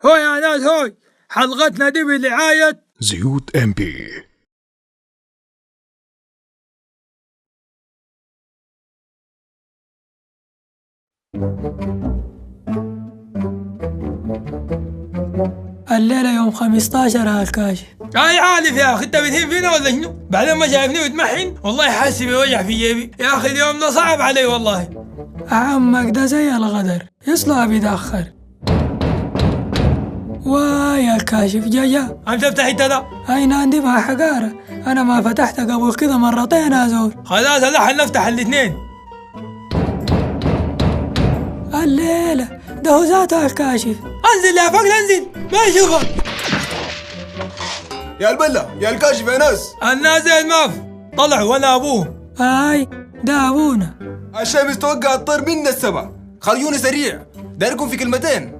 هو يا ناس هوي، حلقتنا دي برعاية زيوت ام بي. الليلة يوم 15 هالكاشف. اي عارف يا اخي، انت بتهين فينا ولا شنو؟ بعدين ما شايفني وتمحن، والله حاسس بوجع في جيبي يا اخي، اليوم ده صعب علي والله. عمك ده زي الغدر، يصلى بيتأخر. ويا الكاشف جاية. انت تفتح انت ده؟ أين عندي مع حقارة، أنا ما فتحت قبل كده مرتين يا زول. خلاص هلا نفتح الاثنين. الليلة ده هو ذاته الكاشف. انزل يا فقر انزل، ما يشوفك. يا البلة يا الكاشف يا ناس. الناس زي الماف طلعوا وانا ابوه. هاي ده أبونا. الشمس توقع الطير منا السبع، خرجوني سريع دايركم في كلمتين.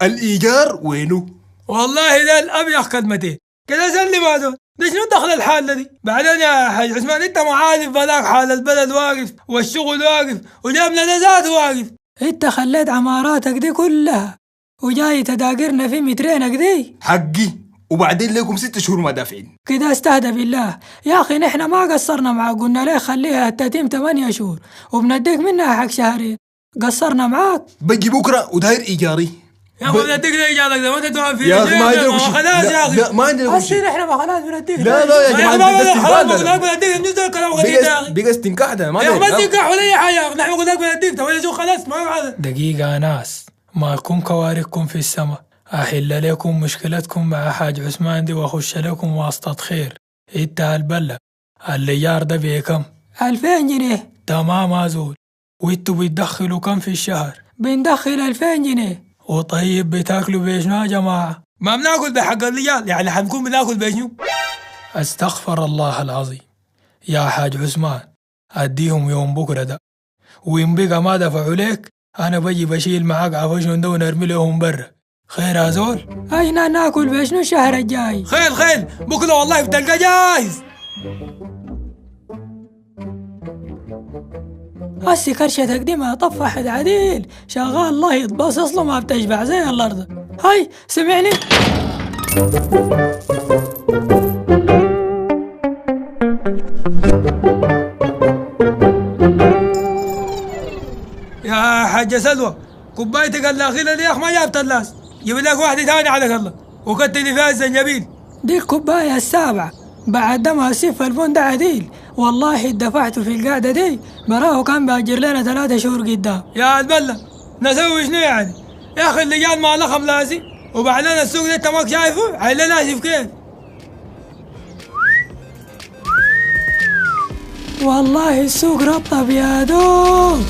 الإيجار وينه؟ والله ده الابيض كلمتين كده سلم هذول. ده شنو دخل الحالة دي؟ بعدين يا حاج عثمان انت ما عارف بلاك حال البلد واقف والشغل واقف وجابنا ده ذاته واقف. انت خليت عماراتك دي كلها وجاي تداقرنا في مترينك دي. حقي، وبعدين لكم 6 شهور ما دافعين. كده استهدى بالله يا اخي، نحن ما قصرنا معاك، قلنا ليه خليها تتم 8 شهور وبنديك منها حق شهرين. قصرنا معاك؟ بجي بكره وداير ايجاري. يا اخي بديك ده ايجارك ده، ما انت توقف في يا اخي ما عندكم شيء. خلاص يا اخي، لا ما عندكم شيء. نحن ما خلاص بنديك. لا يا جماعه بقى استنكاح ما ما استنكاح ولا اي حاجه. نحن قلنا لك بنديك تو شو خلاص ما هذا. دقيقة يا ناس، مالكم كوارثكم في السماء، أحل لكم مشكلتكم مع حاج عثمان دي وأخش لكم واسطة خير. إنت هالبلة الإيجار ده بكم؟ 2000 جنيه. تمام أزول. وإنتوا بتدخلوا كم في الشهر؟ بندخل 2000 جنيه. وطيب بتاكلوا بشنو يا جماعة؟ ما بناكل بحق الرجال، يعني حنكون بناكل بشنو؟ استغفر الله العظيم. يا حاج عثمان أديهم يوم بكرة ده، وإن بقى ما دفعوا لك أنا بجي بشيل معاك عفشهم ده ونرمي لهم برا. خير يا زول؟ أين ناكل بشنو الشهر الجاي؟ خير بكرة والله بتلقى جاهز. هسي كرشتك دي ما طفحت عديل، شغال الله يطبس اصله ما بتشبع زي الارض. هاي سمعني يا حاجة سلوى، كوبايتك الأخيرة دي يا أخ ما جابت اللاس، جيب لك واحدة ثانية على الله وكتلي فيها الزنجبيل. دي الكوباية السابعة بعد ما سيف الفون ده عديل، والله دفعته في القعدة دي براه كان بأجر لنا 3 شهور قدام. يا البلة نسوي شنو يعني؟ يا أخي اللجان ما لخم لازم، وبعدين السوق ده أنت ماك شايفه عيلة ناشف كيف؟ والله السوق رطب يا دوب.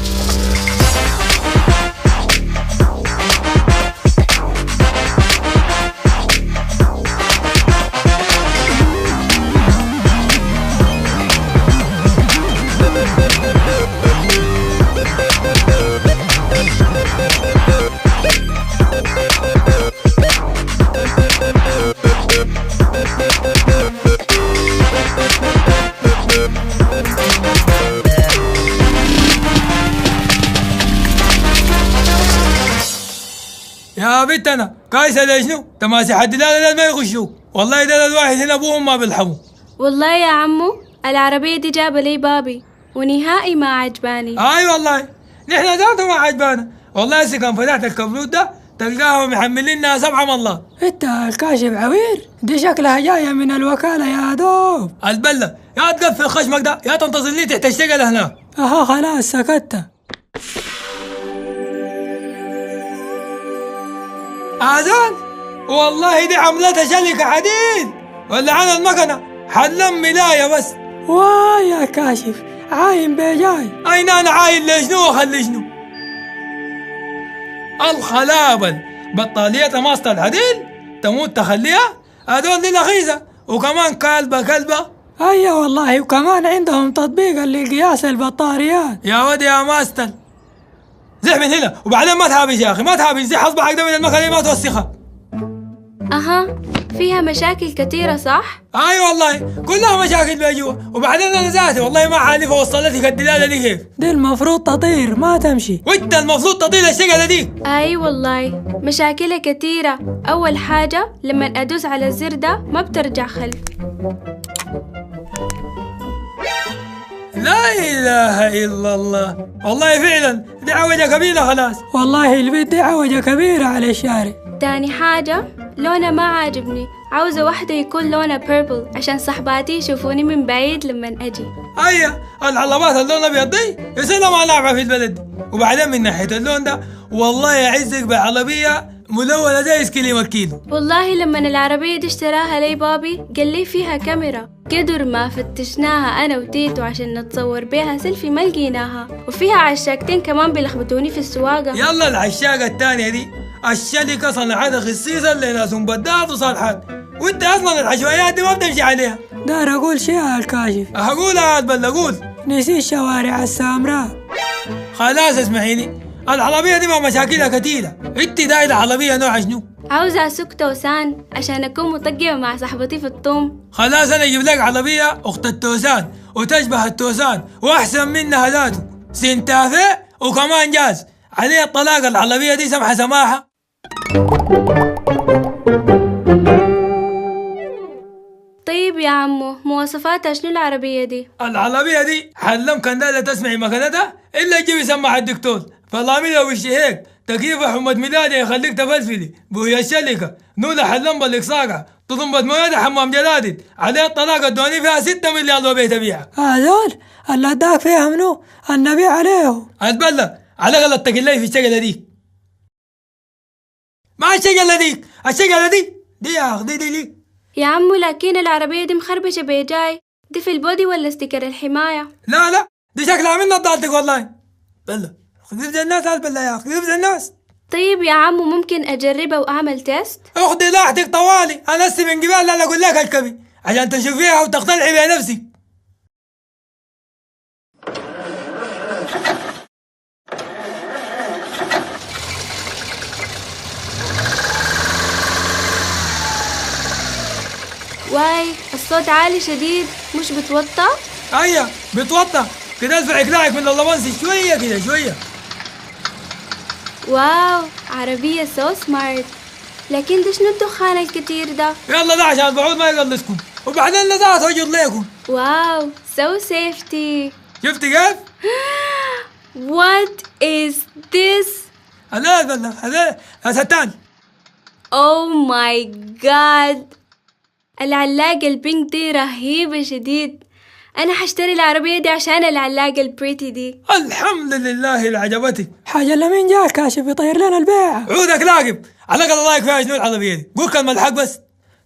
يا بنت أنا كايسة ليش شنو؟ تماسي حد لا ما يغشوك، والله ده الواحد هنا أبوهم ما بيلحموا. والله يا عمو العربية دي جابة لي بابي ونهائي ما عجباني. أي والله نحن ذاته ما عجبانا، والله هسه كان فتحت الكبلوت ده تلقاهم محمليننا 7 الله. انت الكاشف عوير، دي شكلها جاية من الوكالة يا دوب. البلة يا تقفل خشمك ده يا تنتظرني تحت الشقة هناك. اها خلاص سكتت. عزال والله دي عملتها شلكة حديد ولا عن المكنة حلم ملاية بس. يا كاشف عاين بجاي. أين أنا عاين لشنو وخلي شنو؟ الخلابل بطارية ماسطة الحديد تموت تخليها، هذول دي رخيصة وكمان كلبة. ايوه والله، وكمان عندهم تطبيق لقياس البطاريات. يا ودي يا ماستر زح من هنا، وبعدين ما تهابش يا أخي ما تهابش، زح أصبعك ده من المكنة ما توسخها. أها فيها مشاكل كثيرة صح؟ اي والله كلها مشاكل بجوا، وبعدين انا ذاتي والله ما عارف اوصلتك الدلاله دي كيف. دي المفروض تطير ما تمشي. وانت المفروض تطيل الشقله دي. أي والله مشاكلها كثيرة. أول حاجة لما أدوس على الزر ده ما بترجع خلف. لا اله الا الله، والله فعلا دي عوجه كبيره خلاص. والله البيت دي عوجة كبيرة على الشارع. تاني حاجة لونها ما عاجبني، عاوزة واحدة يكون لونها بيربل عشان صحباتي يشوفوني من بعيد لما أجي. ايوه العلبات اللون الابيض دي يصير ما نافعه في البلد دي. وبعدين من ناحيه اللون ده والله يعزك بعربيه ملونه زي سكيلي مكيلو. والله لما العربية دي اشتراها لي بابي قال لي فيها كاميرا، قدر ما فتشناها أنا وتيتو عشان نتصور بيها سيلفي ما لقيناها، وفيها عشاقتين كمان بيلخبطوني في السواقة. يلا العشاقه الثانيه دي الشركه صنعتها خصيصا لناس مبدات وصالحات، وانت اصلا العشوائيات دي ما بتمشي عليها. دار أقول شيء على الكاشف. هقول بل اقول نسيت شوارع السامراء. خلاص اسمعيني، العربيه دي ما مشاكلها كتيره. انت دايره عربيه نوع شنو؟ عاوزة أسوق توسان عشان أكون مطقمة مع صاحبتي في الطوم. خلاص انا اجيب لك عربيه اخت التوسان وتشبه التوسان واحسن منها ذاته، سنتافه وكمان جاز عليه الطلاق. العربيه دي سمحه سماحه. طيب يا عمو مواصفاتها شنو العربية دي؟ العربيه دي حلم كان دايره تسمعي مكانتها الا تجيبي سماعه الدكتور، فلاميلها وش هيك تكييف حمد ميلادي يخليك تفلفلي، بوهي الشلكه نوله حلم بالاقصاقه، طلمبة مويه حمام جلادد عليه الطلاق الدوني فيها 6 مليار لو بيت بيها. هذول اللي اداك فيها منو؟ النبي عليه. اتبلى على غلط تقلي في الشقله دي. ما الشقله دي، الشقله دي يا اخ دي لي. يا عمو لكن العربية دي مخربشة بيجاي، دي في البودي ولا ستيكر الحماية؟ لا دي شكلها من نضالتك والله. بلا خذي زي الناس بلا يا اخ، خذي زي الناس. طيب يا عمو ممكن أجربها وأعمل تيست؟ اخذي راحتك طوالي، انا هسه من قبل لا اقول لك الكبي عشان تشوفيها وتقتنعي بنفسك. واي الصوت عالي شديد، مش بتوطى؟ ايوه بتوطى كده، ارفع اقلاعك من اللبنسي شويه كده شويه. واو عربية سو سمارت، لكن ده شنو الدخان الكتير ده؟ يلا ده عشان البعوض ما يقلصكم، وبعدين لذات وجد ليكم. واو سو سيفتي. شفتي كيف؟ What is this? هذا ستان. Oh my god، العلاقة البينك دي رهيبة شديد. أنا حشتري العربية دي عشان العلاقة البريتي دي. الحمد لله اللي عجبتك. حاجة لمين جاء الكاشف يطير لنا البيعة. عودك لاقب على قد رايك فيها شنو العربية دي؟ قول كلمة الحق بس.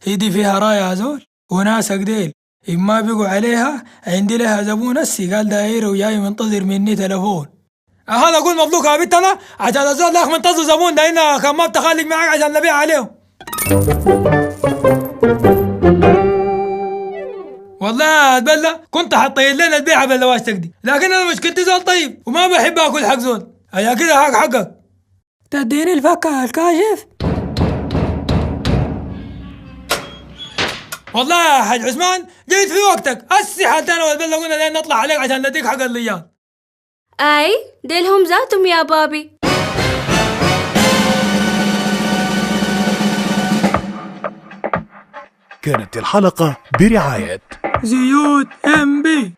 هي دي فيها راية زول وناس قديل، إما بيقوا عليها عندي لها زبون هسي قال داير وجاي منتظر مني تلفون. أنا أقول مبروك يا بنت أنا عشان الزول لاخ منتظر زبون ده، إنه كان ما بتخليك معك عشان نبيع عليهم. والله اتبلى كنت حطيت لنا البيعة باللواشتك دي، لكن أنا مشكلتي زول طيب وما بحب آكل حق زول، عشان كده حقك. تديني الفكة يا الكاشف. والله يا حاج عثمان جيت في وقتك، هسي حتى أنا والبلة قلنا لين نطلع عليك عشان نديك حق الليان. أي ديلهم ذاتهم يا بابي. كانت الحلقة برعاية زيوت MB.